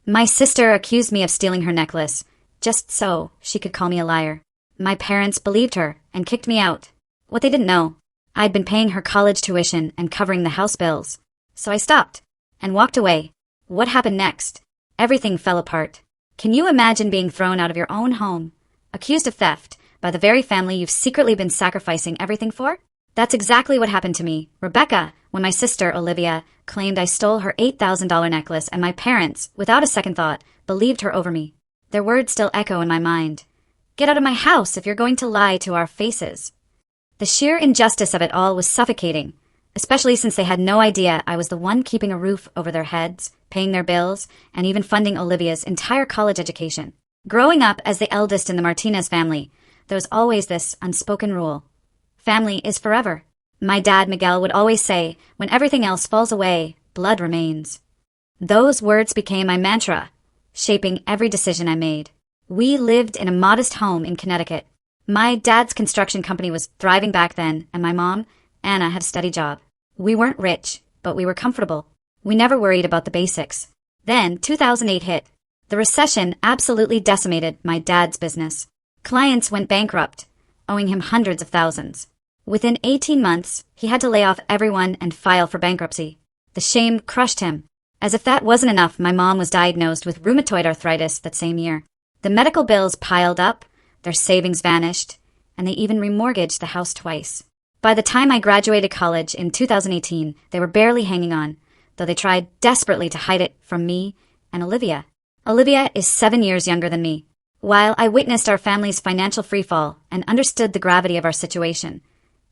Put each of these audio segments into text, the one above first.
My sister accused me of stealing her necklace, just so she could call me a liar. My parents believed her and kicked me out. What they didn't know, I'd been paying her college tuition and covering the house bills. So I stopped and walked away. What happened next? Everything fell apart. Can you imagine being thrown out of your own home, accused of theft, by the very family you've secretly been sacrificing everything for? That's exactly what happened to me, Rebecca, when my sister, Olivia, claimed I stole her $8,000 necklace, and my parents, without a second thought, believed her over me. Their words still echo in my mind. Get out of my house if you're going to lie to our faces. The sheer injustice of it all was suffocating, especially since they had no idea I was the one keeping a roof over their heads, paying their bills, and even funding Olivia's entire college education. Growing up as the eldest in the Martinez family, there was always this unspoken rule. Family is forever. My dad, Miguel, would always say, when everything else falls away, blood remains. Those words became my mantra, shaping every decision I made. We lived in a modest home in Connecticut. My dad's construction company was thriving back then, and my mom, Anna, had a steady job. We weren't rich, but we were comfortable. We never worried about the basics. Then 2008 hit. The recession absolutely decimated my dad's business. Clients went bankrupt, owing him hundreds of thousands. Within 18 months, he had to lay off everyone and file for bankruptcy. The shame crushed him. As if that wasn't enough, my mom was diagnosed with rheumatoid arthritis that same year. The medical bills piled up, their savings vanished, and they even remortgaged the house twice. By the time I graduated college in 2018, they were barely hanging on, though they tried desperately to hide it from me and Olivia. Olivia is 7 years younger than me. While I witnessed our family's financial freefall and understood the gravity of our situation,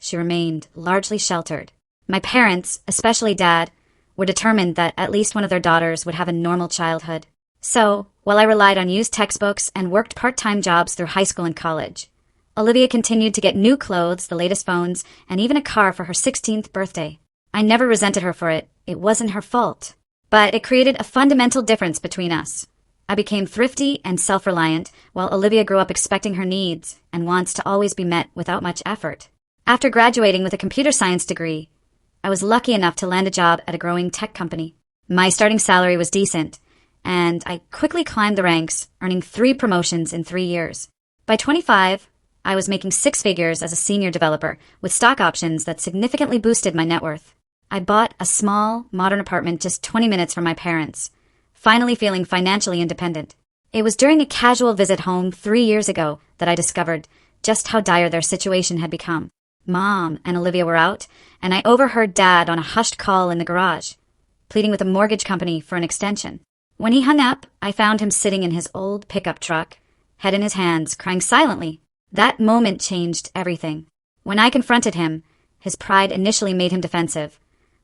she remained largely sheltered. My parents, especially Dad, were determined that at least one of their daughters would have a normal childhood. So, while I relied on used textbooks and worked part-time jobs through high school and college, Olivia continued to get new clothes, the latest phones, and even a car for her 16th birthday. I never resented her for it. It wasn't her fault. But it created a fundamental difference between us. I became thrifty and self-reliant, while Olivia grew up expecting her needs and wants to always be met without much effort. After graduating with a computer science degree, I was lucky enough to land a job at a growing tech company. My starting salary was decent, and I quickly climbed the ranks, earning 3 promotions in 3 years. By 25, I was making 6 figures as a senior developer, with stock options that significantly boosted my net worth. I bought a small, modern apartment just 20 minutes from my parents, finally feeling financially independent. It was during a casual visit home 3 years ago that I discovered just how dire their situation had become. Mom and Olivia were out, and I overheard Dad on a hushed call in the garage, pleading with a mortgage company for an extension. When he hung up, I found him sitting in his old pickup truck, head in his hands, crying silently. That moment changed everything. When I confronted him, his pride initially made him defensive,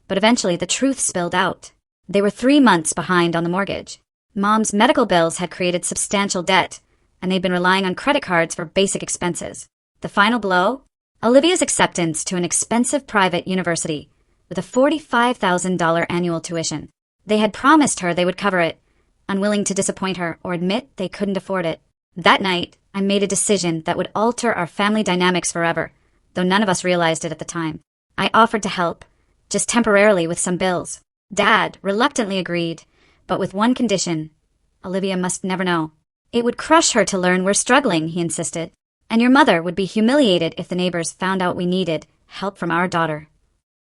but eventually the truth spilled out. They were 3 months behind on the mortgage. Mom's medical bills had created substantial debt, and they'd been relying on credit cards for basic expenses. The final blow? Olivia's acceptance to an expensive private university with a $45,000 annual tuition. They had promised her they would cover it, unwilling to disappoint her or admit they couldn't afford it. That night, I made a decision that would alter our family dynamics forever, though none of us realized it at the time. I offered to help, just temporarily with some bills. Dad reluctantly agreed, but with one condition. Olivia must never know. It would crush her to learn we're struggling, he insisted, and your mother would be humiliated if the neighbors found out we needed help from our daughter.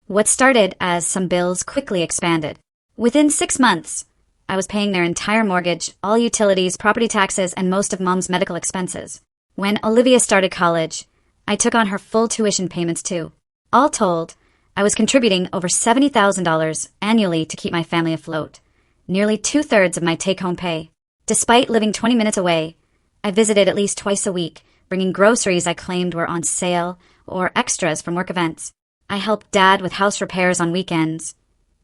What started as some bills quickly expanded. Within 6 months, I was paying their entire mortgage, all utilities, property taxes, and most of Mom's medical expenses. When Olivia started college, I took on her full tuition payments too. All told, I was contributing over $70,000 annually to keep my family afloat, nearly 2/3 of my take-home pay. Despite living 20 minutes away, I visited at least twice a week, bringing groceries I claimed were on sale or extras from work events. I helped Dad with house repairs on weekends,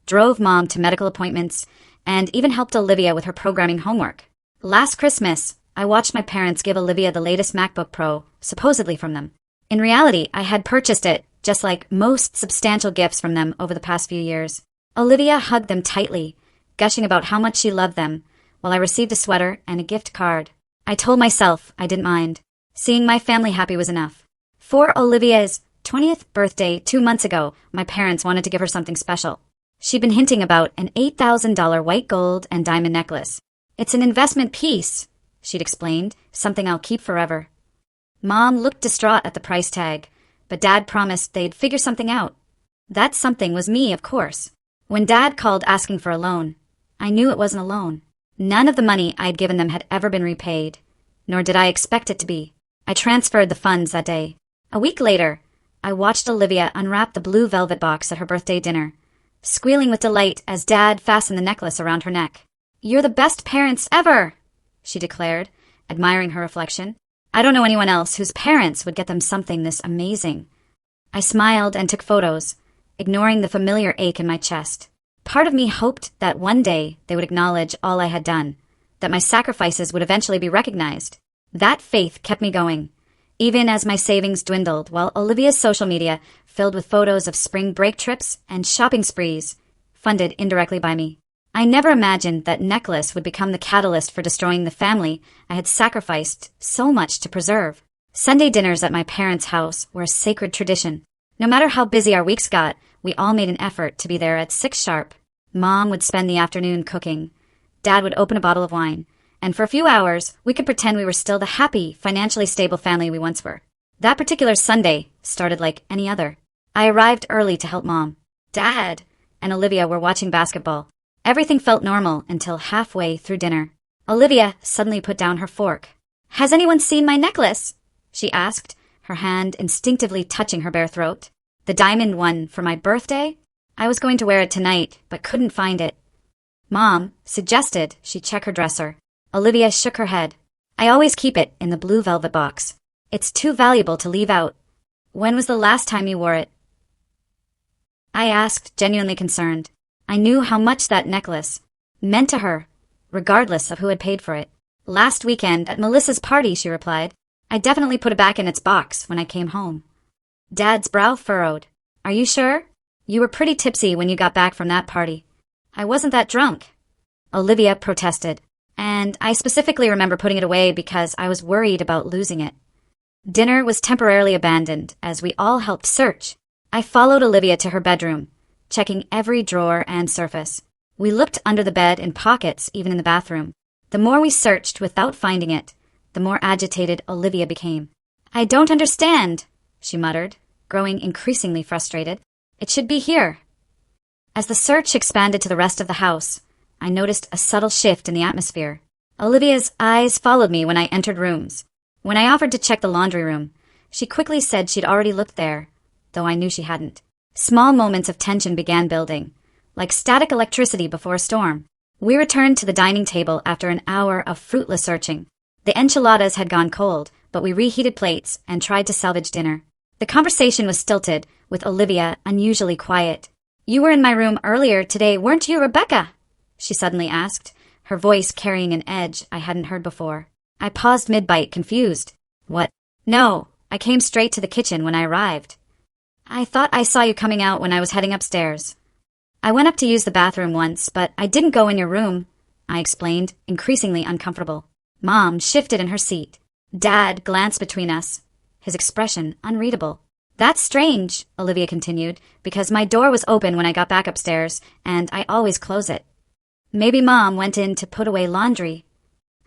drove Mom to medical appointments, and even helped Olivia with her programming homework. Last Christmas, I watched my parents give Olivia the latest MacBook Pro, supposedly from them. In reality, I had purchased it, just like most substantial gifts from them over the past few years. Olivia hugged them tightly, gushing about how much she loved them, while I received a sweater and a gift card. I told myself I didn't mind. Seeing my family happy was enough. For Olivia's 20th birthday 2 months ago, my parents wanted to give her something special. She'd been hinting about an $8,000 white gold and diamond necklace. It's an investment piece, she'd explained, something I'll keep forever. Mom looked distraught at the price tag, but Dad promised they'd figure something out. That something was me, of course. When Dad called asking for a loan, I knew it wasn't a loan. None of the money I'd given them had ever been repaid, nor did I expect it to be. I transferred the funds that day. A week later, I watched Olivia unwrap the blue velvet box at her birthday dinner, squealing with delight as Dad fastened the necklace around her neck. "You're the best parents ever," she declared, admiring her reflection. I don't know anyone else whose parents would get them something this amazing. I smiled and took photos, ignoring the familiar ache in my chest. Part of me hoped that one day they would acknowledge all I had done, that my sacrifices would eventually be recognized. That faith kept me going, even as my savings dwindled, while Olivia's social media filled with photos of spring break trips and shopping sprees, funded indirectly by me. I never imagined that necklace would become the catalyst for destroying the family I had sacrificed so much to preserve. Sunday dinners at my parents' house were a sacred tradition. No matter how busy our weeks got, we all made an effort to be there at 6 sharp. Mom would spend the afternoon cooking. Dad would open a bottle of wine. And for a few hours, we could pretend we were still the happy, financially stable family we once were. That particular Sunday started like any other. I arrived early to help Mom. Dad and Olivia were watching basketball. Everything felt normal until halfway through dinner. Olivia suddenly put down her fork. "Has anyone seen my necklace?" she asked, her hand instinctively touching her bare throat. "The diamond one for my birthday? I was going to wear it tonight, but couldn't find it." Mom suggested she check her dresser. Olivia shook her head. "I always keep it in the blue velvet box. It's too valuable to leave out." "When was the last time you wore it?" I asked, genuinely concerned. I knew how much that necklace meant to her, regardless of who had paid for it. "Last weekend at Melissa's party," she replied. "I definitely put it back in its box when I came home." Dad's brow furrowed. "Are you sure? You were pretty tipsy when you got back from that party." "I wasn't that drunk," Olivia protested, "and I specifically remember putting it away because I was worried about losing it." Dinner was temporarily abandoned as we all helped search. I followed Olivia to her bedroom, checking every drawer and surface. We looked under the bed in pockets, even in the bathroom. The more we searched without finding it, the more agitated Olivia became. "I don't understand," she muttered, growing increasingly frustrated. "It should be here." As the search expanded to the rest of the house, I noticed a subtle shift in the atmosphere. Olivia's eyes followed me when I entered rooms. When I offered to check the laundry room, she quickly said she'd already looked there, though I knew she hadn't. Small moments of tension began building, like static electricity before a storm. We returned to the dining table after an hour of fruitless searching. The enchiladas had gone cold, but we reheated plates and tried to salvage dinner. The conversation was stilted, with Olivia unusually quiet. "You were in my room earlier today, weren't you, Rebecca?" she suddenly asked, her voice carrying an edge I hadn't heard before. I paused mid-bite, confused. "What?" "No, I came straight to the kitchen when I arrived. I thought I saw you coming out when I was heading upstairs. I went up to use the bathroom once, but I didn't go in your room," I explained, increasingly uncomfortable. Mom shifted in her seat. Dad glanced between us, his expression unreadable. "That's strange," Olivia continued, "because my door was open when I got back upstairs, and I always close it." "Maybe Mom went in to put away laundry,"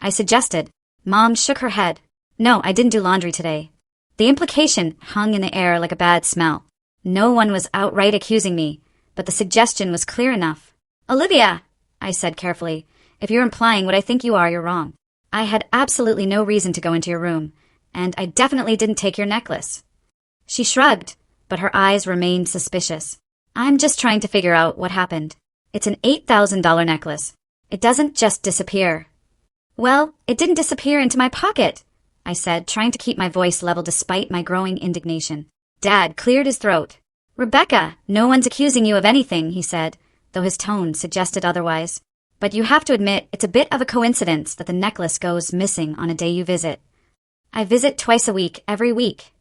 I suggested. Mom shook her head. "No, I didn't do laundry today." The implication hung in the air like a bad smell. No one was outright accusing me, but the suggestion was clear enough. "Olivia," I said carefully, "if you're implying what I think you are, you're wrong. I had absolutely no reason to go into your room, and I definitely didn't take your necklace." She shrugged, but her eyes remained suspicious. "I'm just trying to figure out what happened. It's an $8,000 necklace. It doesn't just disappear." "Well, it didn't disappear into my pocket," I said, trying to keep my voice level despite my growing indignation. Dad cleared his throat. "Rebecca, no one's accusing you of anything," he said, though his tone suggested otherwise. "But you have to admit it's a bit of a coincidence that the necklace goes missing on a day you visit." "I visit twice a week, every week,"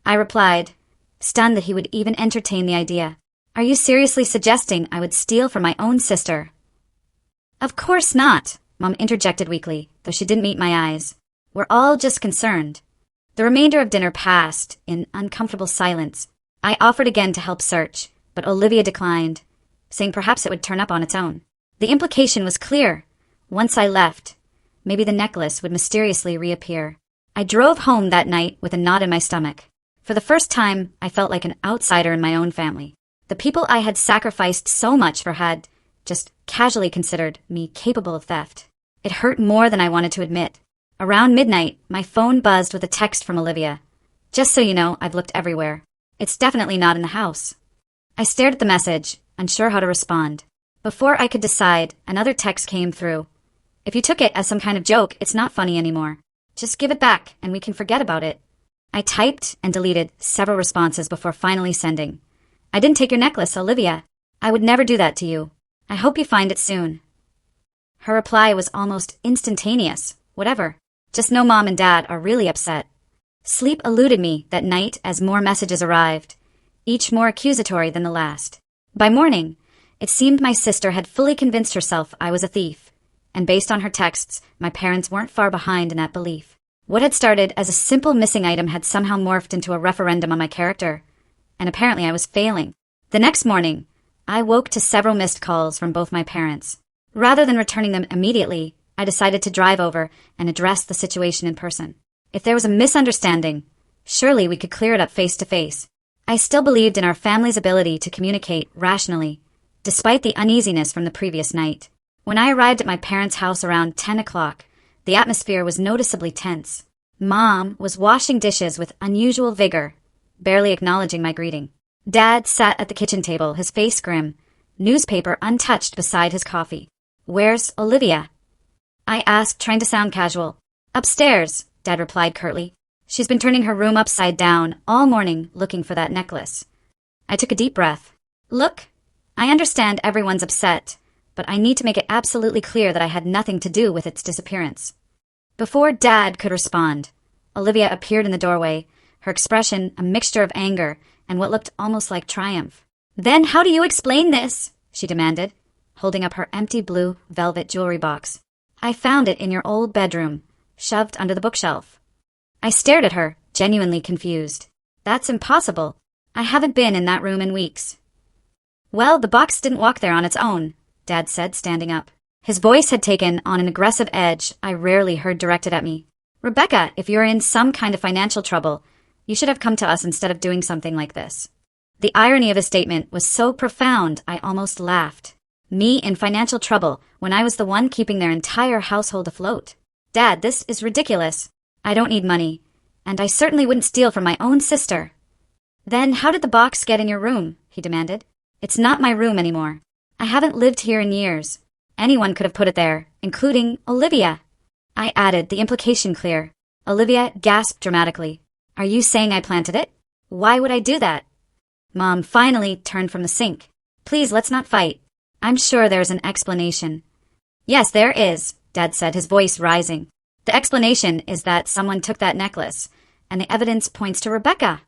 I replied, stunned that he would even entertain the idea. "Are you seriously suggesting I would steal from my own sister?" "Of course not," Mom interjected weakly, though she didn't meet my eyes. "We're all just concerned." The remainder of dinner passed in uncomfortable silence. I offered again to help search, but Olivia declined, saying perhaps it would turn up on its own. The implication was clear. Once I left, maybe the necklace would mysteriously reappear. I drove home that night with a knot in my stomach. For the first time, I felt like an outsider in my own family. The people I had sacrificed so much for had just casually considered me capable of theft. It hurt more than I wanted to admit. Around midnight, my phone buzzed with a text from Olivia. "Just so you know, I've looked everywhere. It's definitely not in the house." I stared at the message, unsure how to respond. Before I could decide, another text came through. "If you took it as some kind of joke, it's not funny anymore. Just give it back and we can forget about it." I typed and deleted several responses before finally sending. "I didn't take your necklace, Olivia. I would never do that to you. I hope you find it soon." Her reply was almost instantaneous. "Whatever. Just know Mom and Dad are really upset." Sleep eluded me that night as more messages arrived, each more accusatory than the last. By morning, it seemed my sister had fully convinced herself I was a thief, and based on her texts, my parents weren't far behind in that belief. What had started as a simple missing item had somehow morphed into a referendum on my character, and apparently I was failing. The next morning, I woke to several missed calls from both my parents. Rather than returning them immediately, I decided to drive over and address the situation in person. If there was a misunderstanding, surely we could clear it up face to face. I still believed in our family's ability to communicate rationally, despite the uneasiness from the previous night. When I arrived at my parents' house around 10 o'clock, the atmosphere was noticeably tense. Mom was washing dishes with unusual vigor, barely acknowledging my greeting. Dad sat at the kitchen table, his face grim, newspaper untouched beside his coffee. "Where's Olivia?" I asked, trying to sound casual. "Upstairs," Dad replied curtly. "She's been turning her room upside down all morning looking for that necklace." I took a deep breath. "Look, I understand everyone's upset, but I need to make it absolutely clear that I had nothing to do with its disappearance." Before Dad could respond, Olivia appeared in the doorway, her expression a mixture of anger and what looked almost like triumph. "Then how do you explain this?" she demanded, holding up her empty blue velvet jewelry box. "I found it in your old bedroom, shoved under the bookshelf." I stared at her, genuinely confused. "That's impossible. I haven't been in that room in weeks." "Well, the box didn't walk there on its own," Dad said, standing up. His voice had taken on an aggressive edge I rarely heard directed at me. "Rebecca, if you're in some kind of financial trouble, you should have come to us instead of doing something like this." The irony of his statement was so profound I almost laughed. Me in financial trouble when I was the one keeping their entire household afloat. "Dad, this is ridiculous. I don't need money, and I certainly wouldn't steal from my own sister." "Then how did the box get in your room?" he demanded. "It's not my room anymore. I haven't lived here in years. Anyone could have put it there, including Olivia." I added, the implication clear. Olivia gasped dramatically. "Are you saying I planted it? Why would I do that?" Mom finally turned from the sink. "Please, let's not fight. I'm sure there's an explanation." "Yes, there is," Dad said, his voice rising. "The explanation is that someone took that necklace, and the evidence points to Rebecca."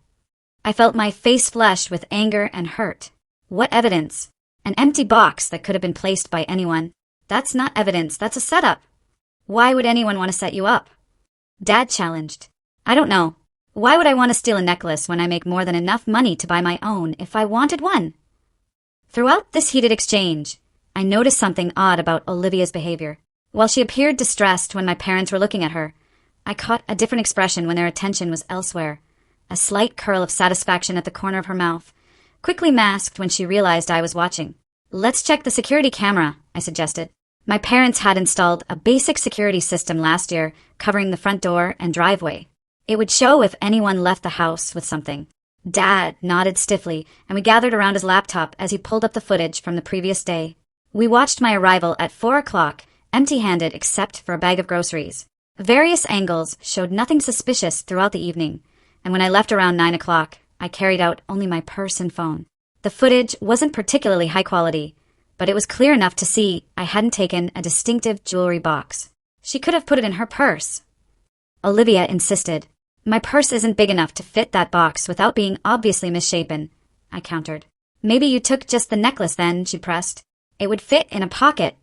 I felt my face flush with anger and hurt. What evidence? An empty box that could have been placed by anyone. That's not evidence, that's a setup. Why would anyone want to set you up? Dad challenged. "I don't know. Why would I want to steal a necklace when I make more than enough money to buy my own if I wanted one?" Throughout this heated exchange, I noticed something odd about Olivia's behavior. While she appeared distressed when my parents were looking at her, I caught a different expression when their attention was elsewhere. A slight curl of satisfaction at the corner of her mouth, quickly masked when she realized I was watching. "Let's check the security camera," I suggested. My parents had installed a basic security system last year covering the front door and driveway. It would show if anyone left the house with something. Dad nodded stiffly, and we gathered around his laptop as he pulled up the footage from the previous day. We watched my arrival at 4 o'clock, empty-handed except for a bag of groceries. Various angles showed nothing suspicious throughout the evening, and when I left around 9 o'clock, I carried out only my purse and phone. The footage wasn't particularly high quality, but it was clear enough to see I hadn't taken a distinctive jewelry box. She could have put it in her purse. Olivia insisted. "My purse isn't big enough to fit that box without being obviously misshapen," I countered. "Maybe you took just the necklace then," she pressed. "It would fit in a pocket."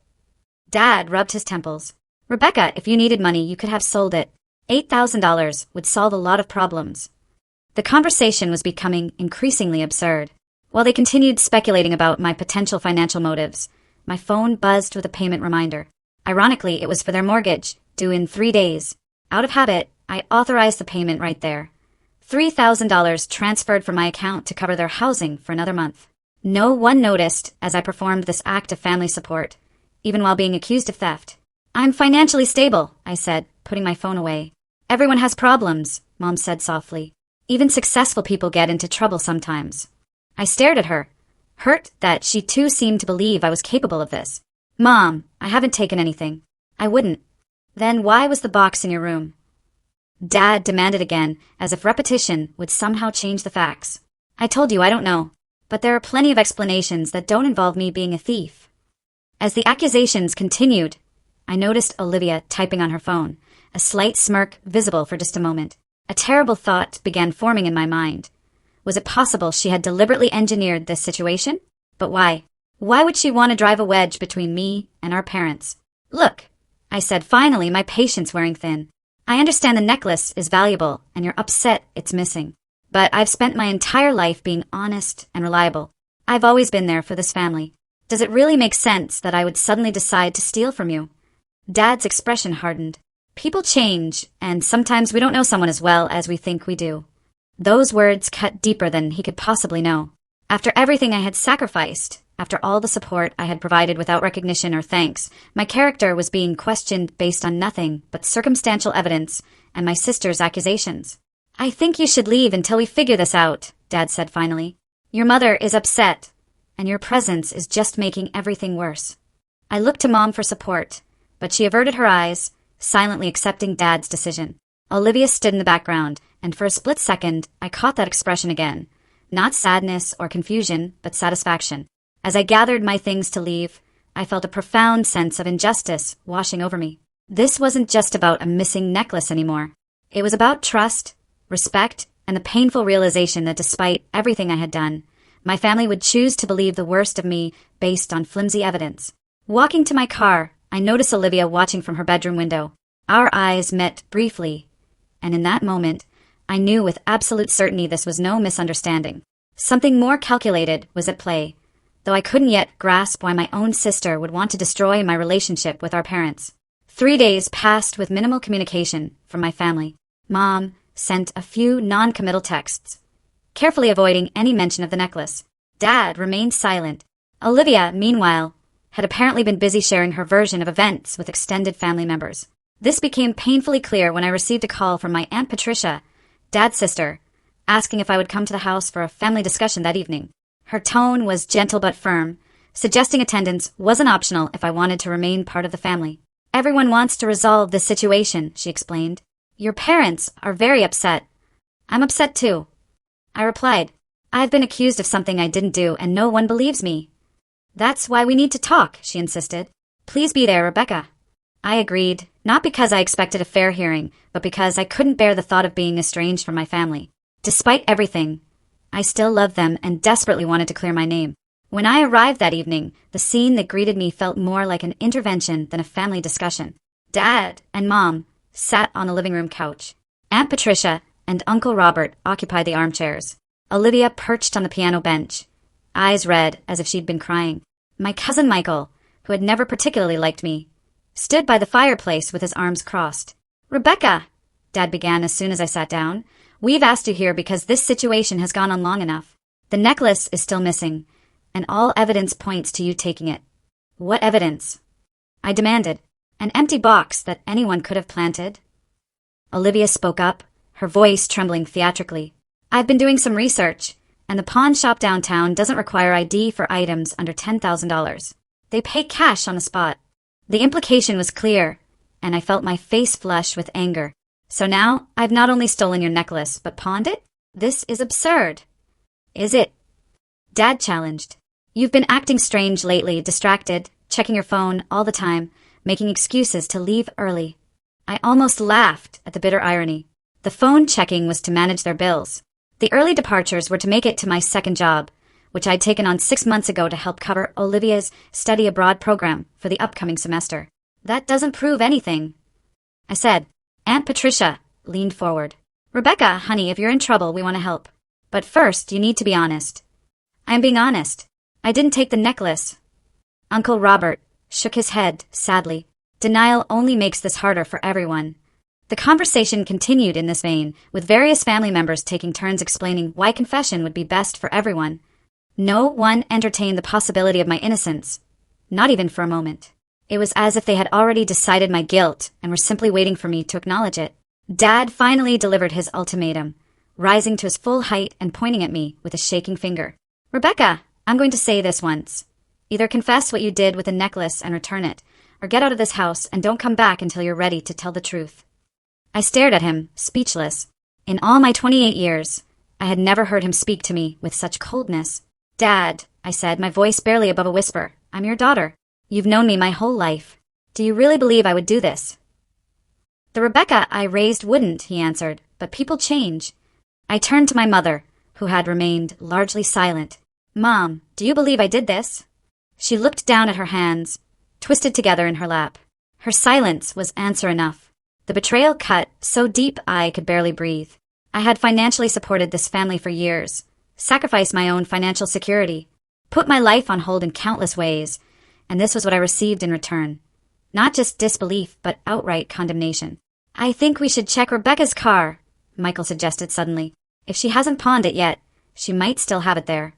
Dad rubbed his temples. "Rebecca, if you needed money, you could have sold it. $8,000 would solve a lot of problems." The conversation was becoming increasingly absurd. While they continued speculating about my potential financial motives, my phone buzzed with a payment reminder. Ironically, it was for their mortgage, due in 3 days. Out of habit, I authorized the payment right there. $3,000 transferred from my account to cover their housing for another month. No one noticed as I performed this act of family support, even while being accused of theft. I'm financially stable, I said, putting my phone away. Everyone has problems, Mom said softly. Even successful people get into trouble sometimes. I stared at her, hurt that she too seemed to believe I was capable of this. Mom, I haven't taken anything. I wouldn't. Then why was the box in your room? Dad demanded again, as if repetition would somehow change the facts. I told you I don't know, but there are plenty of explanations that don't involve me being a thief. As the accusations continued, I noticed Olivia typing on her phone, a slight smirk visible for just a moment. A terrible thought began forming in my mind. Was it possible she had deliberately engineered this situation? But why? Why would she want to drive a wedge between me and our parents? Look, I said, finally, my patience wearing thin. I understand the necklace is valuable and you're upset it's missing. But I've spent my entire life being honest and reliable. I've always been there for this family. Does it really make sense that I would suddenly decide to steal from you? Dad's expression hardened. People change, and sometimes we don't know someone as well as we think we do. Those words cut deeper than he could possibly know. After everything I had sacrificed, after all the support I had provided without recognition or thanks, my character was being questioned based on nothing but circumstantial evidence and my sister's accusations. I think you should leave until we figure this out, Dad said finally. Your mother is upset, and your presence is just making everything worse. I looked to Mom for support, but she averted her eyes, silently accepting Dad's decision. Olivia stood in the background, and for a split second, I caught that expression again. Not sadness or confusion, but satisfaction. As I gathered my things to leave, I felt a profound sense of injustice washing over me. This wasn't just about a missing necklace anymore. It was about trust, respect, and the painful realization that despite everything I had done, my family would choose to believe the worst of me based on flimsy evidence. Walking to my car, I noticed Olivia watching from her bedroom window. Our eyes met briefly, and in that moment, I knew with absolute certainty this was no misunderstanding. Something more calculated was at play, though I couldn't yet grasp why my own sister would want to destroy my relationship with our parents. 3 days passed with minimal communication from my family. Mom sent a few non-committal texts, carefully avoiding any mention of the necklace. Dad remained silent. Olivia, meanwhile, had apparently been busy sharing her version of events with extended family members. This became painfully clear when I received a call from my Aunt Patricia, Dad's sister, asking if I would come to the house for a family discussion that evening. Her tone was gentle but firm, suggesting attendance wasn't optional if I wanted to remain part of the family. Everyone wants to resolve this situation, she explained. Your parents are very upset. I'm upset too. I replied, I've been accused of something I didn't do and no one believes me. That's why we need to talk, she insisted. Please be there, Rebecca. I agreed, not because I expected a fair hearing, but because I couldn't bear the thought of being estranged from my family. Despite everything, I still loved them and desperately wanted to clear my name. When I arrived that evening, the scene that greeted me felt more like an intervention than a family discussion. Dad and Mom sat on the living room couch. Aunt Patricia and Uncle Robert occupied the armchairs. Olivia perched on the piano bench, eyes red as if she'd been crying. My cousin Michael, who had never particularly liked me, stood by the fireplace with his arms crossed. Rebecca, Dad began as soon as I sat down, we've asked you here because this situation has gone on long enough. The necklace is still missing, and all evidence points to you taking it. What evidence? I demanded. An empty box that anyone could have planted? Olivia spoke up, her voice trembling theatrically. I've been doing some research, and the pawn shop downtown doesn't require ID for items under $10,000. They pay cash on the spot. The implication was clear, and I felt my face flush with anger. So now, I've not only stolen your necklace, but pawned it? This is absurd. Is it? Dad challenged. You've been acting strange lately, distracted, checking your phone all the time, making excuses to leave early. I almost laughed at the bitter irony. The phone checking was to manage their bills. The early departures were to make it to my second job, which I'd taken on 6 months ago to help cover Olivia's study abroad program for the upcoming semester. That doesn't prove anything, I said. Aunt Patricia leaned forward. Rebecca, honey, if you're in trouble, we want to help. But first, you need to be honest. I'm being honest. I didn't take the necklace. Uncle Robert shook his head sadly. Denial only makes this harder for everyone. The conversation continued in this vein, with various family members taking turns explaining why confession would be best for everyone. No one entertained the possibility of my innocence, not even for a moment. It was as if they had already decided my guilt and were simply waiting for me to acknowledge it. Dad finally delivered his ultimatum, rising to his full height and pointing at me with a shaking finger. "Rebecca, I'm going to say this once. Either confess what you did with the necklace and return it, or get out of this house and don't come back until you're ready to tell the truth." I stared at him, speechless. In all my 28 years, I had never heard him speak to me with such coldness. "Dad," I said, my voice barely above a whisper, "I'm your daughter. You've known me my whole life. Do you really believe I would do this?" "The Rebecca I raised wouldn't," he answered, "but people change." I turned to my mother, who had remained largely silent. "Mom, do you believe I did this?" She looked down at her hands, twisted together in her lap. Her silence was answer enough. The betrayal cut so deep I could barely breathe. I had financially supported this family for years, sacrificed my own financial security, put my life on hold in countless ways, and this was what I received in return. Not just disbelief, but outright condemnation. "I think we should check Rebecca's car," Michael suggested suddenly. "If she hasn't pawned it yet, she might still have it there."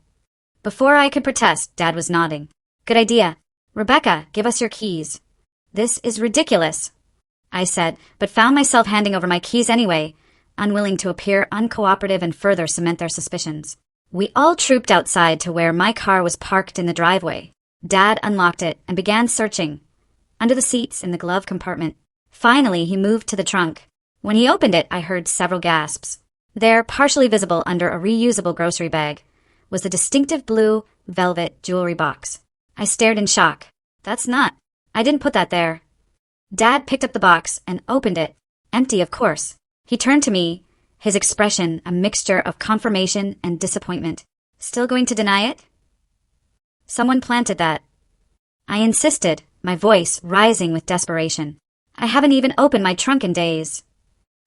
Before I could protest, Dad was nodding. "Good idea. Rebecca, give us your keys." "This is ridiculous," I said, but found myself handing over my keys anyway, unwilling to appear uncooperative and further cement their suspicions. We all trooped outside to where my car was parked in the driveway. Dad unlocked it and began searching, under the seats in the glove compartment. Finally, he moved to the trunk. When he opened it, I heard several gasps. There, partially visible under a reusable grocery bag, was the distinctive blue velvet jewelry box. I stared in shock. I didn't put that there." Dad picked up the box and opened it. Empty, of course. He turned to me, his expression a mixture of confirmation and disappointment. "Still going to deny it?" "Someone planted that." I insisted, my voice rising with desperation. "I haven't even opened my trunk in days."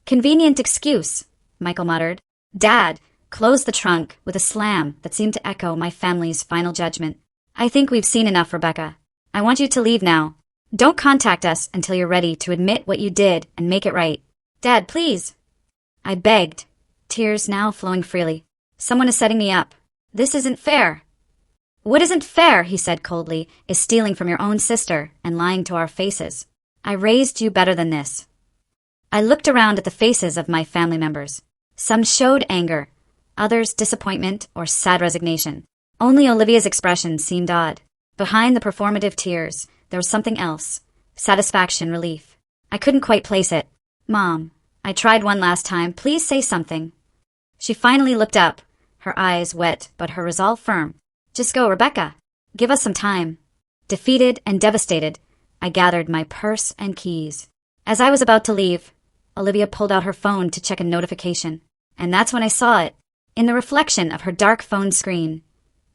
"Convenient excuse," Michael muttered. Dad closed the trunk with a slam that seemed to echo my family's final judgment. "I think we've seen enough, Rebecca. I want you to leave now. Don't contact us until you're ready to admit what you did and make it right." "Dad, please," I begged, tears now flowing freely. "Someone is setting me up. This isn't fair." "What isn't fair," he said coldly, "is stealing from your own sister and lying to our faces. I raised you better than this." I looked around at the faces of my family members. Some showed anger, others disappointment or sad resignation. Only Olivia's expression seemed odd. Behind the performative tears, there was something else. Satisfaction, relief. I couldn't quite place it. "Mom, I tried one last time. Please say something." She finally looked up, her eyes wet but her resolve firm. "Just go, Rebecca. Give us some time." Defeated and devastated, I gathered my purse and keys. As I was about to leave, Olivia pulled out her phone to check a notification. And that's when I saw it, in the reflection of her dark phone screen.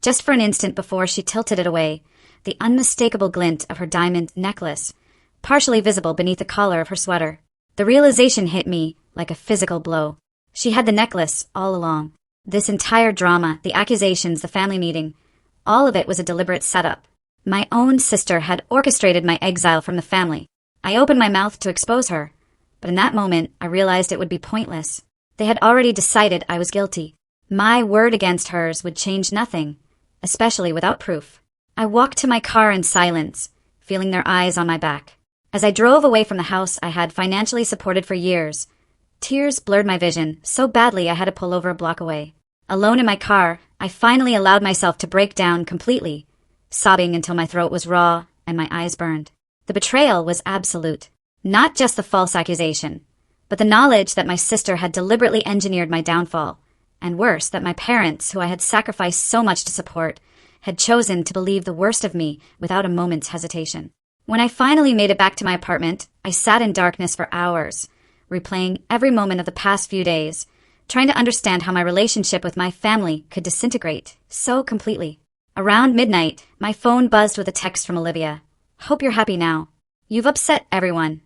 Just for an instant before she tilted it away, the unmistakable glint of her diamond necklace, partially visible beneath the collar of her sweater. The realization hit me like a physical blow. She had the necklace all along. This entire drama, the accusations, the family meeting, all of it was a deliberate setup. My own sister had orchestrated my exile from the family. I opened my mouth to expose her, but in that moment I realized it would be pointless. They had already decided I was guilty. My word against hers would change nothing, especially without proof. I walked to my car in silence, feeling their eyes on my back. As I drove away from the house I had financially supported for years, tears blurred my vision so badly I had to pull over a block away. Alone in my car, I finally allowed myself to break down completely, sobbing until my throat was raw and my eyes burned. The betrayal was absolute. Not just the false accusation, but the knowledge that my sister had deliberately engineered my downfall, and worse, that my parents, who I had sacrificed so much to support, had chosen to believe the worst of me without a moment's hesitation. When I finally made it back to my apartment, I sat in darkness for hours, replaying every moment of the past few days, trying to understand how my relationship with my family could disintegrate so completely. Around midnight, my phone buzzed with a text from Olivia. "Hope you're happy now. You've upset everyone."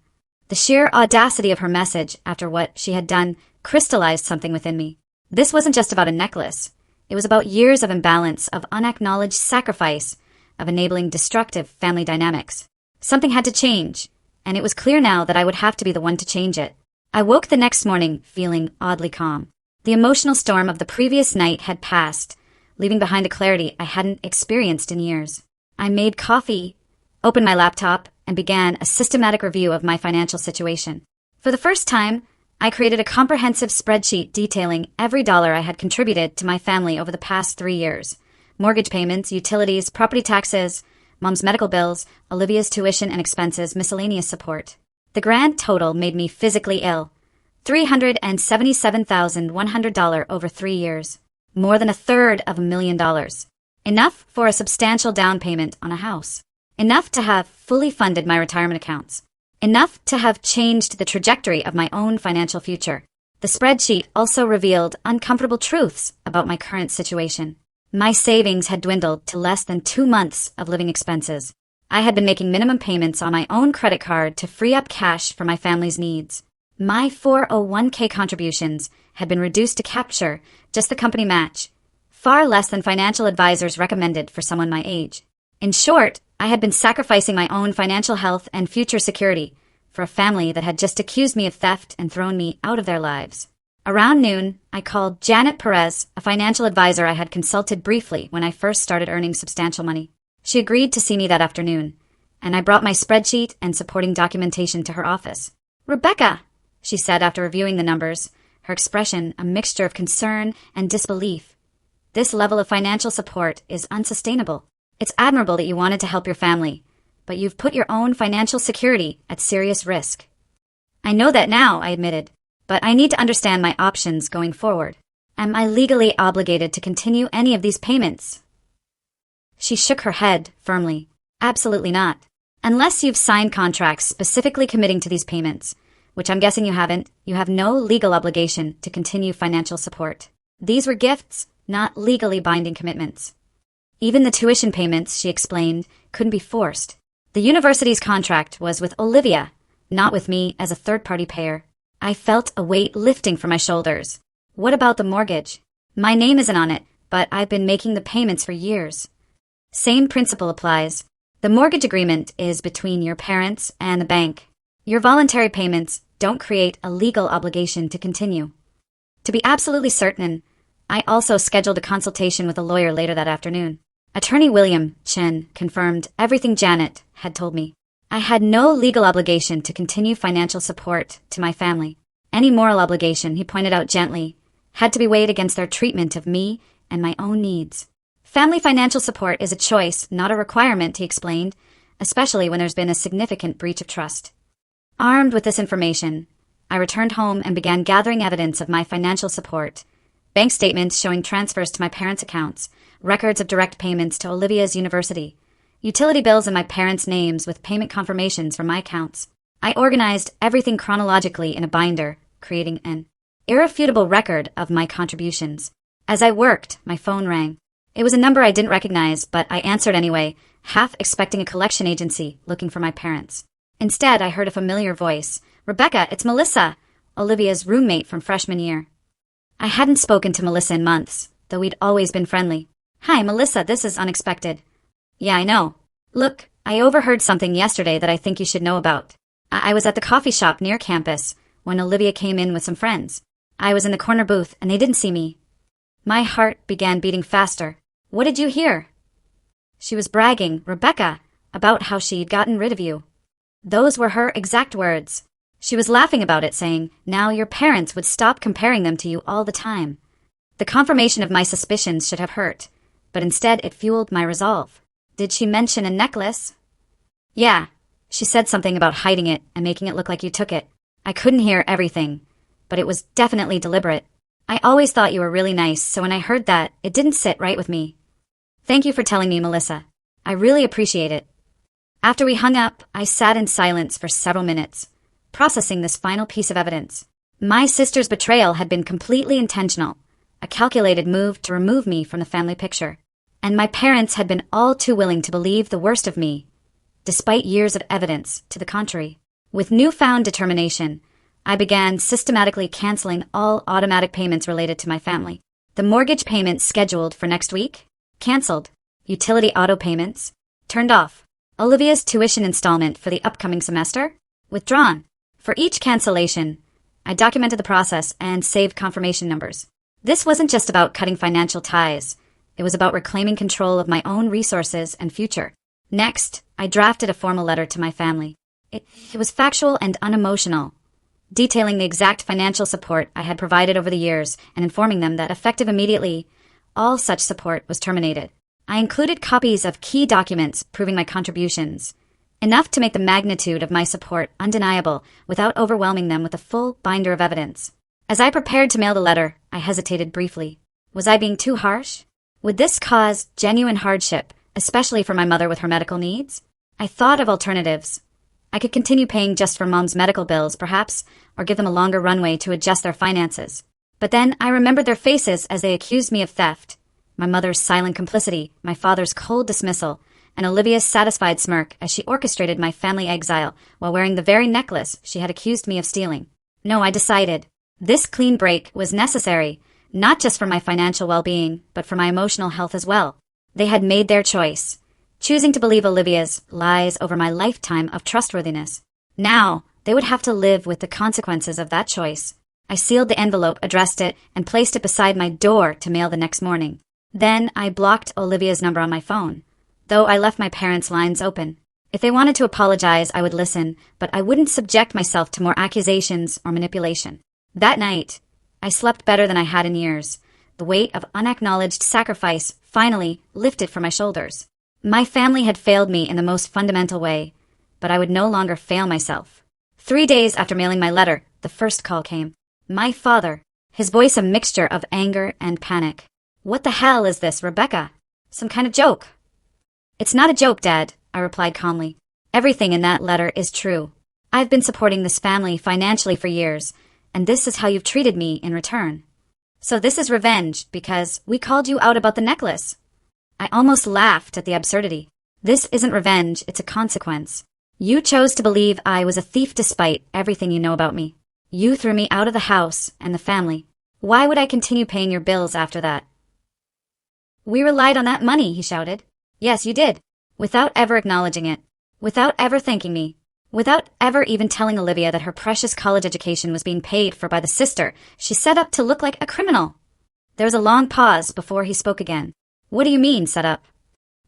The sheer audacity of her message after what she had done crystallized something within me. This wasn't just about a necklace. It was about years of imbalance, of unacknowledged sacrifice, of enabling destructive family dynamics. Something had to change, and it was clear now that I would have to be the one to change it. I woke the next morning feeling oddly calm. The emotional storm of the previous night had passed, leaving behind a clarity I hadn't experienced in years. I made coffee, opened my laptop, and began a systematic review of my financial situation. For the first time, I created a comprehensive spreadsheet detailing every dollar I had contributed to my family over the past 3 years. Mortgage payments, utilities, property taxes, Mom's medical bills, Olivia's tuition and expenses, miscellaneous support. The grand total made me physically ill. $377,100 over 3 years. More than $250,000. Enough for a substantial down payment on a house. Enough to have fully funded my retirement accounts. Enough to have changed the trajectory of my own financial future. The spreadsheet also revealed uncomfortable truths about my current situation. My savings had dwindled to less than 2 months of living expenses. I had been making minimum payments on my own credit card to free up cash for my family's needs. My 401k contributions had been reduced to capture just the company match, far less than financial advisors recommended for someone my age. In short, I had been sacrificing my own financial health and future security for a family that had just accused me of theft and thrown me out of their lives. Around noon, I called Janet Perez, a financial advisor I had consulted briefly when I first started earning substantial money. She agreed to see me that afternoon, and I brought my spreadsheet and supporting documentation to her office. "Rebecca," she said after reviewing the numbers, her expression a mixture of concern and disbelief. "This level of financial support is unsustainable. It's admirable that you wanted to help your family, but you've put your own financial security at serious risk." "I know that now," I admitted, "but I need to understand my options going forward. Am I legally obligated to continue any of these payments?" She shook her head firmly. "Absolutely not. Unless you've signed contracts specifically committing to these payments, which I'm guessing you haven't, you have no legal obligation to continue financial support. These were gifts, not legally binding commitments." Even the tuition payments, she explained, couldn't be forced. The university's contract was with Olivia, not with me as a third-party payer. I felt a weight lifting from my shoulders. What about the mortgage? My name isn't on it, but I've been making the payments for years. Same principle applies. The mortgage agreement is between your parents and the bank. Your voluntary payments don't create a legal obligation to continue. To be absolutely certain, I also scheduled a consultation with a lawyer later that afternoon. Attorney William Chen confirmed everything Janet had told me. I had no legal obligation to continue financial support to my family. Any moral obligation, he pointed out gently, had to be weighed against their treatment of me and my own needs. Family financial support is a choice, not a requirement, he explained, especially when there's been a significant breach of trust. Armed with this information, I returned home and began gathering evidence of my financial support. Bank statements showing transfers to my parents' accounts, records of direct payments to Olivia's university, utility bills in my parents' names with payment confirmations from my accounts. I organized everything chronologically in a binder, creating an irrefutable record of my contributions. As I worked, my phone rang. It was a number I didn't recognize, but I answered anyway, half expecting a collection agency looking for my parents. Instead, I heard a familiar voice. "Rebecca, it's Melissa, Olivia's roommate from freshman year." I hadn't spoken to Melissa in months, though we'd always been friendly. "Hi, Melissa, this is unexpected." "Yeah, I know. Look, I overheard something yesterday that I think you should know about. I was at the coffee shop near campus when Olivia came in with some friends. I was in the corner booth and they didn't see me." My heart began beating faster. "What did you hear?" She was bragging, Rebecca, about how she'd gotten rid of you. Those were her exact words. She was laughing about it, saying, now your parents would stop comparing them to you all the time. The confirmation of my suspicions should have hurt, but instead it fueled my resolve. Did she mention a necklace? Yeah, she said something about hiding it and making it look like you took it. I couldn't hear everything, but it was definitely deliberate. I always thought you were really nice, so when I heard that, it didn't sit right with me. Thank you for telling me, Melissa. I really appreciate it. After we hung up, I sat in silence for several minutes, processing this final piece of evidence. My sister's betrayal had been completely intentional, a calculated move to remove me from the family picture. And my parents had been all too willing to believe the worst of me, despite years of evidence to the contrary. With newfound determination, I began systematically canceling all automatic payments related to my family. The mortgage payments scheduled for next week? Canceled. Utility auto payments? Turned off. Olivia's tuition installment for the upcoming semester? Withdrawn. For each cancellation, I documented the process and saved confirmation numbers. This wasn't just about cutting financial ties. It was about reclaiming control of my own resources and future. Next, I drafted a formal letter to my family. It was factual and unemotional, detailing the exact financial support I had provided over the years and informing them that effective immediately, all such support was terminated. I included copies of key documents proving my contributions, enough to make the magnitude of my support undeniable without overwhelming them with a full binder of evidence. As I prepared to mail the letter, I hesitated briefly. Was I being too harsh? Would this cause genuine hardship, especially for my mother with her medical needs? I thought of alternatives. I could continue paying just for Mom's medical bills, perhaps, or give them a longer runway to adjust their finances. But then I remembered their faces as they accused me of theft. My mother's silent complicity, my father's cold dismissal, and Olivia's satisfied smirk as she orchestrated my family exile while wearing the very necklace she had accused me of stealing. No, I decided. This clean break was necessary, not just for my financial well-being, but for my emotional health as well. They had made their choice, choosing to believe Olivia's lies over my lifetime of trustworthiness. Now, they would have to live with the consequences of that choice. I sealed the envelope, addressed it, and placed it beside my door to mail the next morning. Then I blocked Olivia's number on my phone, though I left my parents' lines open. If they wanted to apologize, I would listen, but I wouldn't subject myself to more accusations or manipulation. That night, I slept better than I had in years. The weight of unacknowledged sacrifice finally lifted from my shoulders. My family had failed me in the most fundamental way, but I would no longer fail myself. 3 days after mailing my letter, the first call came. My father, his voice a mixture of anger and panic. "What the hell is this, Rebecca? Some kind of joke?" "It's not a joke, Dad," I replied calmly. "Everything in that letter is true. I've been supporting this family financially for years, and this is how you've treated me in return. So this is revenge because we called you out about the necklace." I almost laughed at the absurdity. This isn't revenge, it's a consequence. You chose to believe I was a thief despite everything you know about me. You threw me out of the house and the family. Why would I continue paying your bills after that? "We relied on that money," he shouted. "Yes, you did. Without ever acknowledging it. Without ever thanking me. Without ever even telling Olivia that her precious college education was being paid for by the sister she set up to look like a criminal." There was a long pause before he spoke again. "What do you mean, set up?"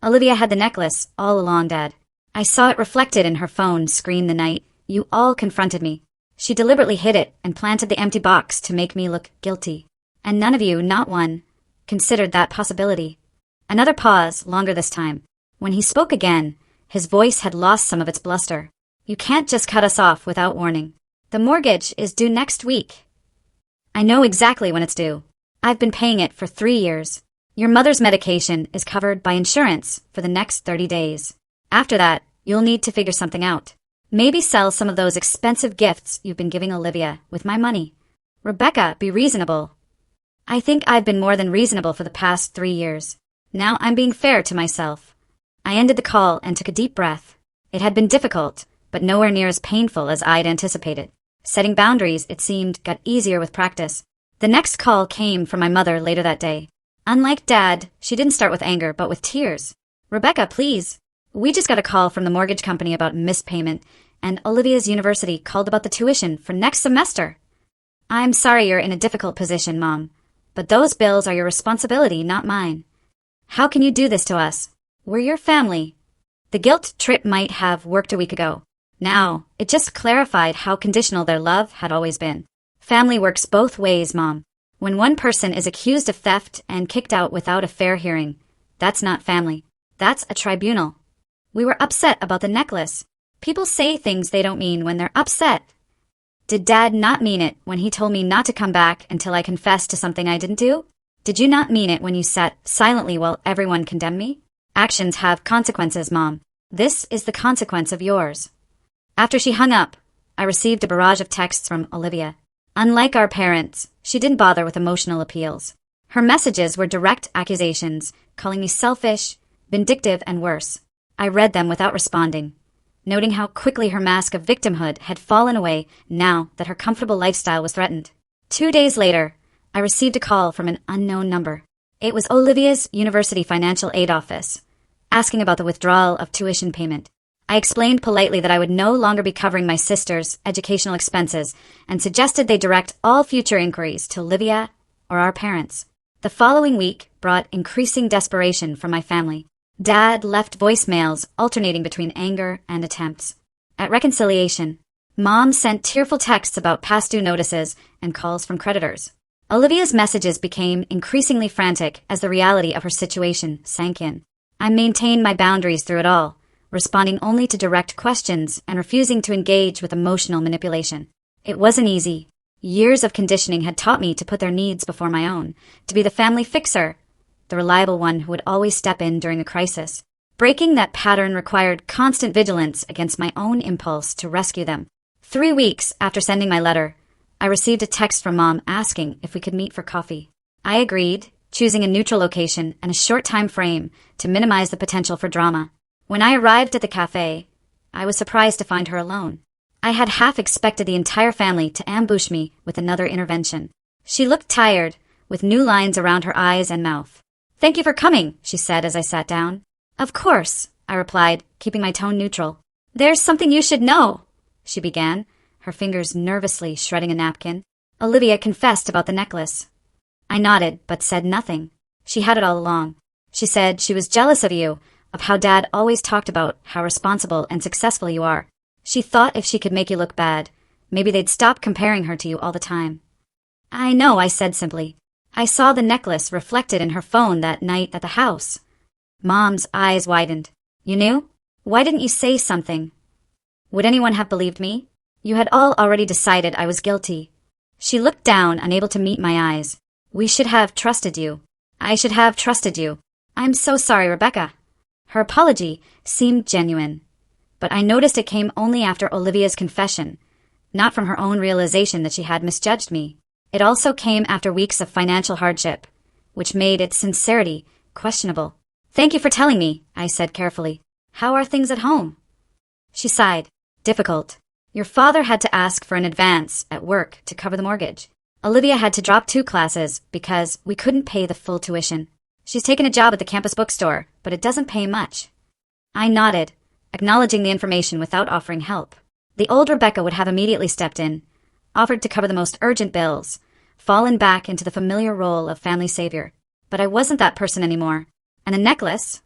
"Olivia had the necklace all along, Dad. I saw it reflected in her phone screen the night you all confronted me. She deliberately hid it and planted the empty box to make me look guilty. And none of you, not one, considered that possibility." Another pause, longer this time. When he spoke again, his voice had lost some of its bluster. "You can't just cut us off without warning. The mortgage is due next week. I know exactly when it's due. I've been paying it for 3 years. Your mother's medication is covered by insurance for the next 30 days. After that, you'll need to figure something out. Maybe sell some of those expensive gifts you've been giving Olivia with my money. Rebecca, be reasonable." I think I've been more than reasonable for the past 3 years. Now I'm being fair to myself. I ended the call and took a deep breath. It had been difficult, but nowhere near as painful as I'd anticipated. Setting boundaries, it seemed, got easier with practice. The next call came from my mother later that day. Unlike Dad, she didn't start with anger, but with tears. "Rebecca, please. We just got a call from the mortgage company about missed payment, and Olivia's university called about the tuition for next semester. I'm sorry you're in a difficult position, Mom, but those bills are your responsibility, not mine. How can you do this to us? We're your family." The guilt trip might have worked a week ago. Now, it just clarified how conditional their love had always been. Family works both ways, Mom. When one person is accused of theft and kicked out without a fair hearing, that's not family. That's a tribunal. We were upset about the necklace. People say things they don't mean when they're upset. Did Dad not mean it when he told me not to come back until I confessed to something I didn't do? Did you not mean it when you sat silently while everyone condemned me? Actions have consequences, Mom. This is the consequence of yours. After she hung up, I received a barrage of texts from Olivia. Unlike our parents, she didn't bother with emotional appeals. Her messages were direct accusations, calling me selfish, vindictive, and worse. I read them without responding, noting how quickly her mask of victimhood had fallen away now that her comfortable lifestyle was threatened. 2 days later, I received a call from an unknown number. It was Olivia's university financial aid office, asking about the withdrawal of tuition payment. I explained politely that I would no longer be covering my sister's educational expenses and suggested they direct all future inquiries to Olivia or our parents. The following week brought increasing desperation from my family. Dad left voicemails alternating between anger and attempts at reconciliation. Mom sent tearful texts about past due notices and calls from creditors. Olivia's messages became increasingly frantic as the reality of her situation sank in. I maintained my boundaries through it all, responding only to direct questions and refusing to engage with emotional manipulation. It wasn't easy. Years of conditioning had taught me to put their needs before my own, to be the family fixer, the reliable one who would always step in during a crisis. Breaking that pattern required constant vigilance against my own impulse to rescue them. 3 weeks after sending my letter, I received a text from Mom asking if we could meet for coffee. I agreed, choosing a neutral location and a short time frame to minimize the potential for drama. When I arrived at the cafe, I was surprised to find her alone. I had half expected the entire family to ambush me with another intervention. She looked tired, with new lines around her eyes and mouth. "Thank you for coming," she said as I sat down. "Of course," I replied, keeping my tone neutral. "There's something you should know," she began, her fingers nervously shredding a napkin. "Olivia confessed about the necklace." I nodded, but said nothing. She had it all along. She said she was jealous of you, of how Dad always talked about how responsible and successful you are. She thought if she could make you look bad, maybe they'd stop comparing her to you all the time. "I know," I said simply. "I saw the necklace reflected in her phone that night at the house." Mom's eyes widened. "You knew? Why didn't you say something? Would anyone have believed me? You had all already decided I was guilty." She looked down, unable to meet my eyes. "We should have trusted you. I should have trusted you. I'm so sorry, Rebecca." Her apology seemed genuine, but I noticed it came only after Olivia's confession, not from her own realization that she had misjudged me. It also came after weeks of financial hardship, which made its sincerity questionable. "Thank you for telling me," I said carefully. "How are things at home?" She sighed. "Difficult. Your father had to ask for an advance at work to cover the mortgage. Olivia had to drop 2 classes because we couldn't pay the full tuition. She's taken a job at the campus bookstore, but it doesn't pay much." I nodded, acknowledging the information without offering help. The old Rebecca would have immediately stepped in, offered to cover the most urgent bills, fallen back into the familiar role of family savior. But I wasn't that person anymore. "And the necklace?"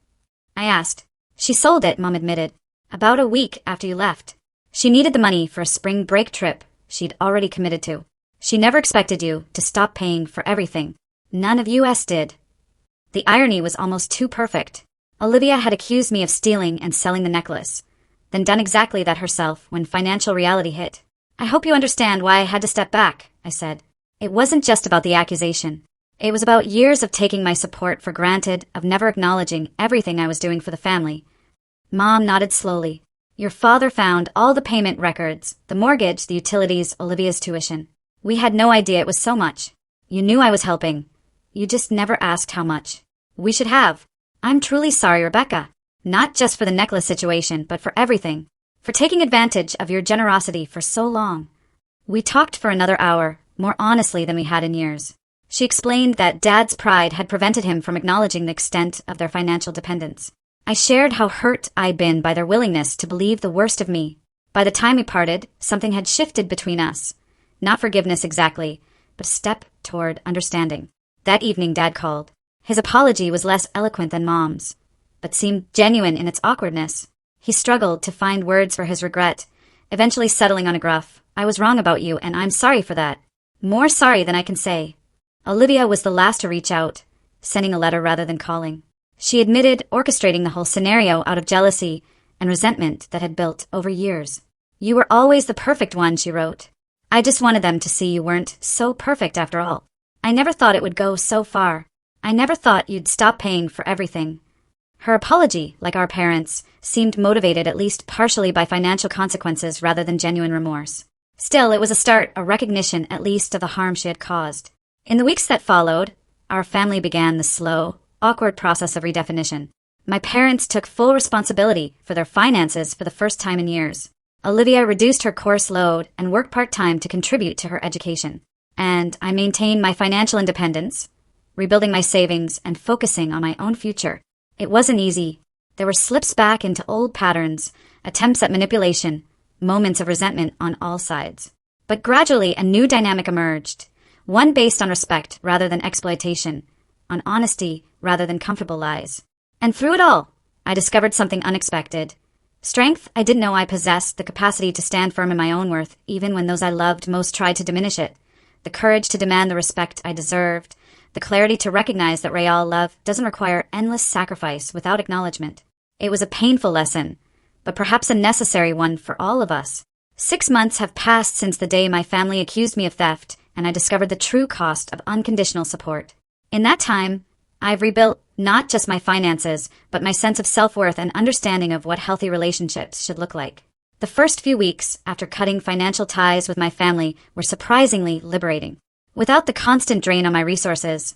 I asked. "She sold it," Mom admitted, "about a week after you left. She needed the money for a spring break trip she'd already committed to. She never expected you to stop paying for everything. None of us did." The irony was almost too perfect. Olivia had accused me of stealing and selling the necklace, then done exactly that herself when financial reality hit. "I hope you understand why I had to step back," I said. It wasn't just about the accusation. It was about years of taking my support for granted, of never acknowledging everything I was doing for the family. Mom nodded slowly. "Your father found all the payment records, the mortgage, the utilities, Olivia's tuition. We had no idea it was so much. You knew I was helping. You just never asked how much. We should have. I'm truly sorry, Rebecca. Not just for the necklace situation, but for everything. For taking advantage of your generosity for so long." We talked for another hour, more honestly than we had in years. She explained that Dad's pride had prevented him from acknowledging the extent of their financial dependence. I shared how hurt I'd been by their willingness to believe the worst of me. By the time we parted, something had shifted between us. Not forgiveness exactly, but a step toward understanding. That evening, Dad called. His apology was less eloquent than Mom's, but seemed genuine in its awkwardness. He struggled to find words for his regret, eventually settling on a gruff, "I was wrong about you, and I'm sorry for that. More sorry than I can say." Olivia was the last to reach out, sending a letter rather than calling. She admitted orchestrating the whole scenario out of jealousy and resentment that had built over years. "You were always the perfect one," she wrote. "I just wanted them to see you weren't so perfect after all. I never thought it would go so far. I never thought you'd stop paying for everything." Her apology, like our parents', seemed motivated at least partially by financial consequences rather than genuine remorse. Still, it was a start, a recognition at least of the harm she had caused. In the weeks that followed, our family began the slow, awkward process of redefinition. My parents took full responsibility for their finances for the first time in years. Olivia reduced her course load and worked part-time to contribute to her education. And I maintained my financial independence, rebuilding my savings and focusing on my own future. It wasn't easy. There were slips back into old patterns, attempts at manipulation, moments of resentment on all sides. But gradually a new dynamic emerged, one based on respect rather than exploitation, on honesty rather than comfortable lies. And through it all, I discovered something unexpected. Strength I didn't know I possessed, the capacity to stand firm in my own worth, even when those I loved most tried to diminish it. The courage to demand the respect I deserved. The clarity to recognize that real love doesn't require endless sacrifice without acknowledgement. It was a painful lesson, but perhaps a necessary one for all of us. 6 months have passed since the day my family accused me of theft, and I discovered the true cost of unconditional support. In that time, I've rebuilt not just my finances, but my sense of self-worth and understanding of what healthy relationships should look like. The first few weeks after cutting financial ties with my family were surprisingly liberating. Without the constant drain on my resources,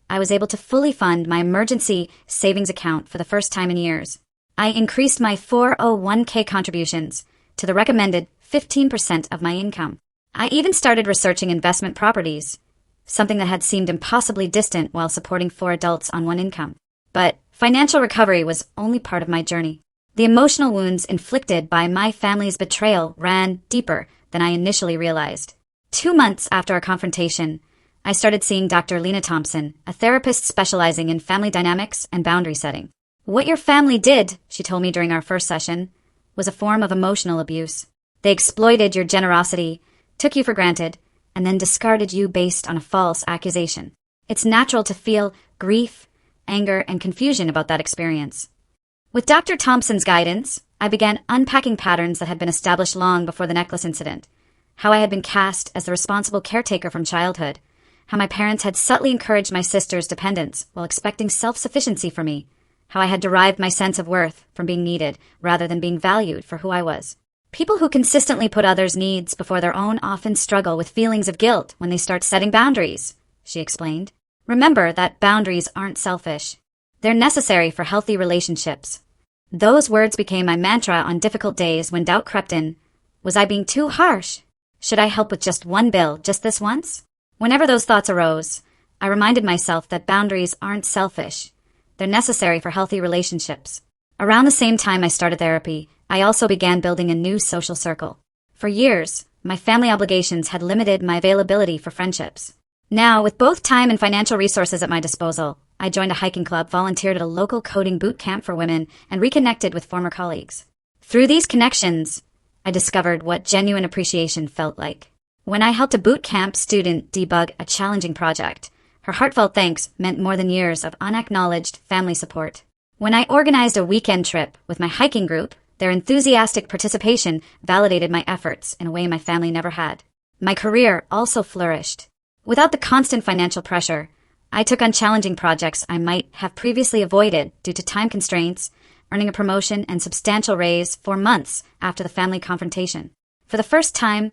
I was able to fully fund my emergency savings account for the first time in years. I increased my 401k contributions to the recommended 15% of my income. I even started researching investment properties, something that had seemed impossibly distant while supporting 4 adults on one income. But financial recovery was only part of my journey. The emotional wounds inflicted by my family's betrayal ran deeper than I initially realized. 2 months after our confrontation, I started seeing Dr. Lena Thompson, a therapist specializing in family dynamics and boundary setting. What your family did, she told me during our first session, was a form of emotional abuse. They exploited your generosity, took you for granted, and then discarded you based on a false accusation. It's natural to feel grief, anger, and confusion about that experience. With Dr. Thompson's guidance, I began unpacking patterns that had been established long before the necklace incident. How I had been cast as the responsible caretaker from childhood. How my parents had subtly encouraged my sister's dependence while expecting self-sufficiency for me. How I had derived my sense of worth from being needed rather than being valued for who I was. People who consistently put others' needs before their own often struggle with feelings of guilt when they start setting boundaries, she explained. Remember that boundaries aren't selfish. They're necessary for healthy relationships. Those words became my mantra on difficult days when doubt crept in. Was I being too harsh? Should I help with just one bill, just this once? Whenever those thoughts arose, I reminded myself that boundaries aren't selfish. They're necessary for healthy relationships. Around the same time I started therapy, I also began building a new social circle. For years, my family obligations had limited my availability for friendships. Now, with both time and financial resources at my disposal, I joined a hiking club, volunteered at a local coding boot camp for women, and reconnected with former colleagues. Through these connections, I discovered what genuine appreciation felt like. When I helped a boot camp student debug a challenging project, her heartfelt thanks meant more than years of unacknowledged family support. When I organized a weekend trip with my hiking group, their enthusiastic participation validated my efforts in a way my family never had. My career also flourished. Without the constant financial pressure, I took on challenging projects I might have previously avoided due to time constraints, earning a promotion and substantial raise 4 months after the family confrontation. For the first time,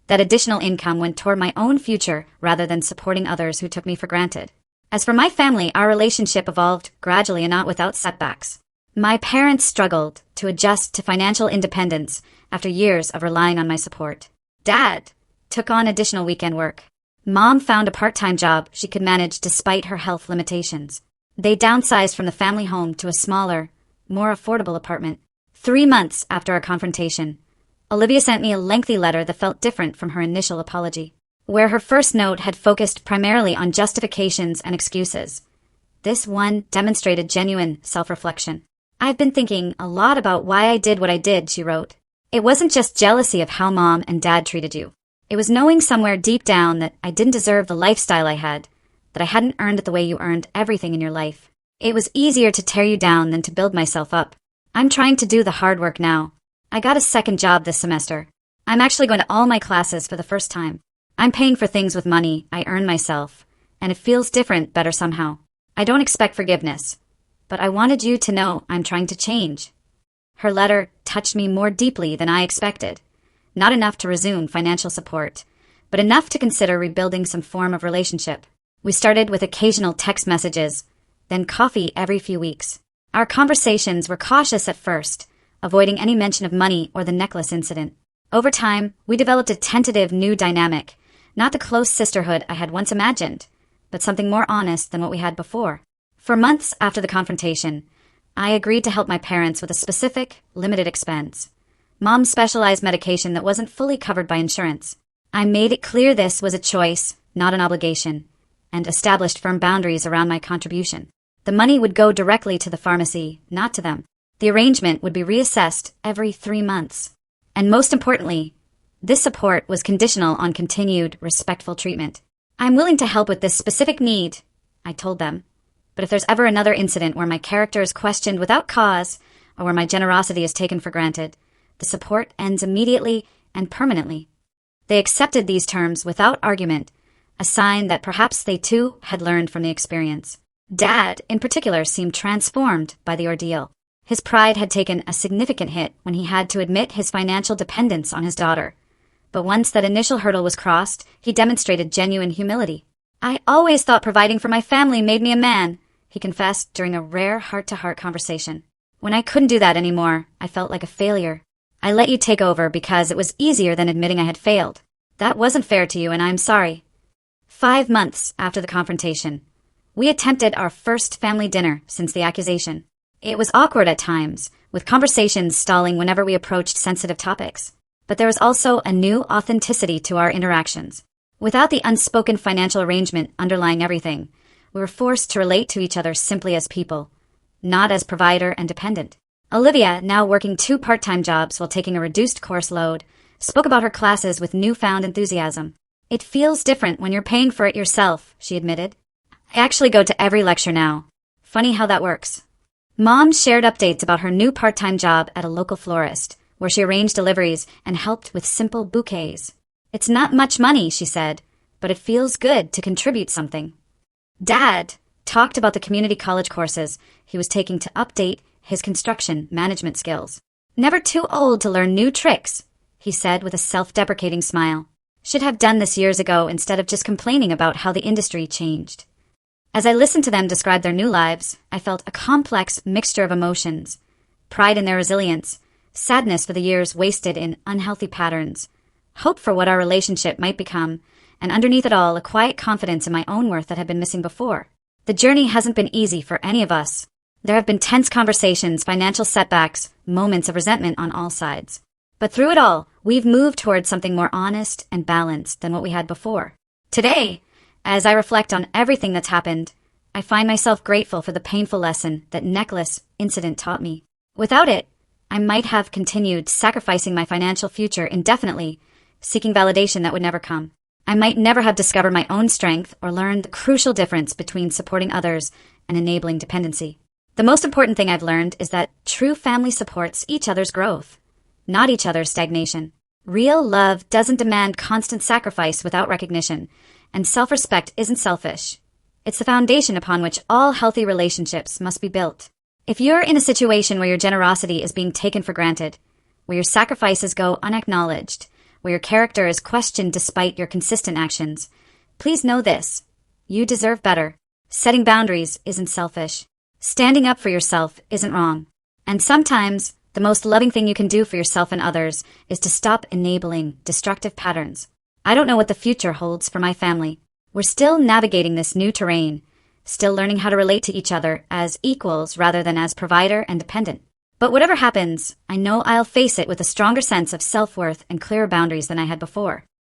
that additional income went toward my own future rather than supporting others who took me for granted. As for my family, our relationship evolved gradually and not without setbacks. My parents struggled to adjust to financial independence after years of relying on my support. Dad took on additional weekend work. Mom found a part-time job she could manage despite her health limitations. They downsized from the family home to a smaller, more affordable apartment. 3 months after our confrontation, Olivia sent me a lengthy letter that felt different from her initial apology. Where her first note had focused primarily on justifications and excuses, this one demonstrated genuine self-reflection. I've been thinking a lot about why I did what I did, she wrote. It wasn't just jealousy of how Mom and Dad treated you. It was knowing somewhere deep down that I didn't deserve the lifestyle I had, that I hadn't earned it the way you earned everything in your life. It was easier to tear you down than to build myself up. I'm trying to do the hard work now. I got a second job this semester. I'm actually going to all my classes for the first time. I'm paying for things with money I earn myself, and it feels different, better somehow. I don't expect forgiveness, but I wanted you to know I'm trying to change. Her letter touched me more deeply than I expected. Not enough to resume financial support, but enough to consider rebuilding some form of relationship. We started with occasional text messages, then coffee every few weeks. Our conversations were cautious at first, avoiding any mention of money or the necklace incident. Over time, we developed a tentative new dynamic, not the close sisterhood I had once imagined, but something more honest than what we had before. For months after the confrontation, I agreed to help my parents with a specific, limited expense. Mom's specialized medication that wasn't fully covered by insurance. I made it clear this was a choice, not an obligation, and established firm boundaries around my contribution. The money would go directly to the pharmacy, not to them. The arrangement would be reassessed every 3 months. And most importantly, this support was conditional on continued, respectful treatment. I'm willing to help with this specific need, I told them. But if there's ever another incident where my character is questioned without cause, or where my generosity is taken for granted, the support ends immediately and permanently. They accepted these terms without argument, a sign that perhaps they too had learned from the experience. Dad, in particular, seemed transformed by the ordeal. His pride had taken a significant hit when he had to admit his financial dependence on his daughter. But once that initial hurdle was crossed, he demonstrated genuine humility. I always thought providing for my family made me a man, he confessed during a rare heart-to-heart conversation. When I couldn't do that anymore, I felt like a failure. I let you take over because it was easier than admitting I had failed. That wasn't fair to you, and I'm sorry. 5 months after the confrontation, we attempted our first family dinner since the accusation. It was awkward at times, with conversations stalling whenever we approached sensitive topics. But there was also a new authenticity to our interactions. Without the unspoken financial arrangement underlying everything, we were forced to relate to each other simply as people, not as provider and dependent. Olivia, now working 2 part-time jobs while taking a reduced course load, spoke about her classes with newfound enthusiasm. It feels different when you're paying for it yourself, she admitted. I actually go to every lecture now. Funny how that works. Mom shared updates about her new part-time job at a local florist, where she arranged deliveries and helped with simple bouquets. It's not much money, she said, but it feels good to contribute something. Dad talked about the community college courses he was taking to update his construction management skills. Never too old to learn new tricks, he said with a self-deprecating smile. Should have done this years ago instead of just complaining about how the industry changed. As I listened to them describe their new lives, I felt a complex mixture of emotions. Pride in their resilience, sadness for the years wasted in unhealthy patterns, hope for what our relationship might become, and underneath it all, a quiet confidence in my own worth that had been missing before. The journey hasn't been easy for any of us. There have been tense conversations, financial setbacks, moments of resentment on all sides. But through it all, we've moved towards something more honest and balanced than what we had before. Today, as I reflect on everything that's happened, I find myself grateful for the painful lesson that necklace incident taught me. Without it, I might have continued sacrificing my financial future indefinitely, seeking validation that would never come. I might never have discovered my own strength or learned the crucial difference between supporting others and enabling dependency. The most important thing I've learned is that true family supports each other's growth, not each other's stagnation. Real love doesn't demand constant sacrifice without recognition, and self-respect isn't selfish. It's the foundation upon which all healthy relationships must be built. If you're in a situation where your generosity is being taken for granted, where your sacrifices go unacknowledged, where your character is questioned despite your consistent actions, please know this: you deserve better. Setting boundaries isn't selfish. Standing up for yourself isn't wrong. And sometimes, the most loving thing you can do for yourself and others is to stop enabling destructive patterns. I don't know what the future holds for my family. We're still navigating this new terrain, still learning how to relate to each other as equals rather than as provider and dependent. But whatever happens, I know I'll face it with a stronger sense of self-worth and clearer boundaries than I had before.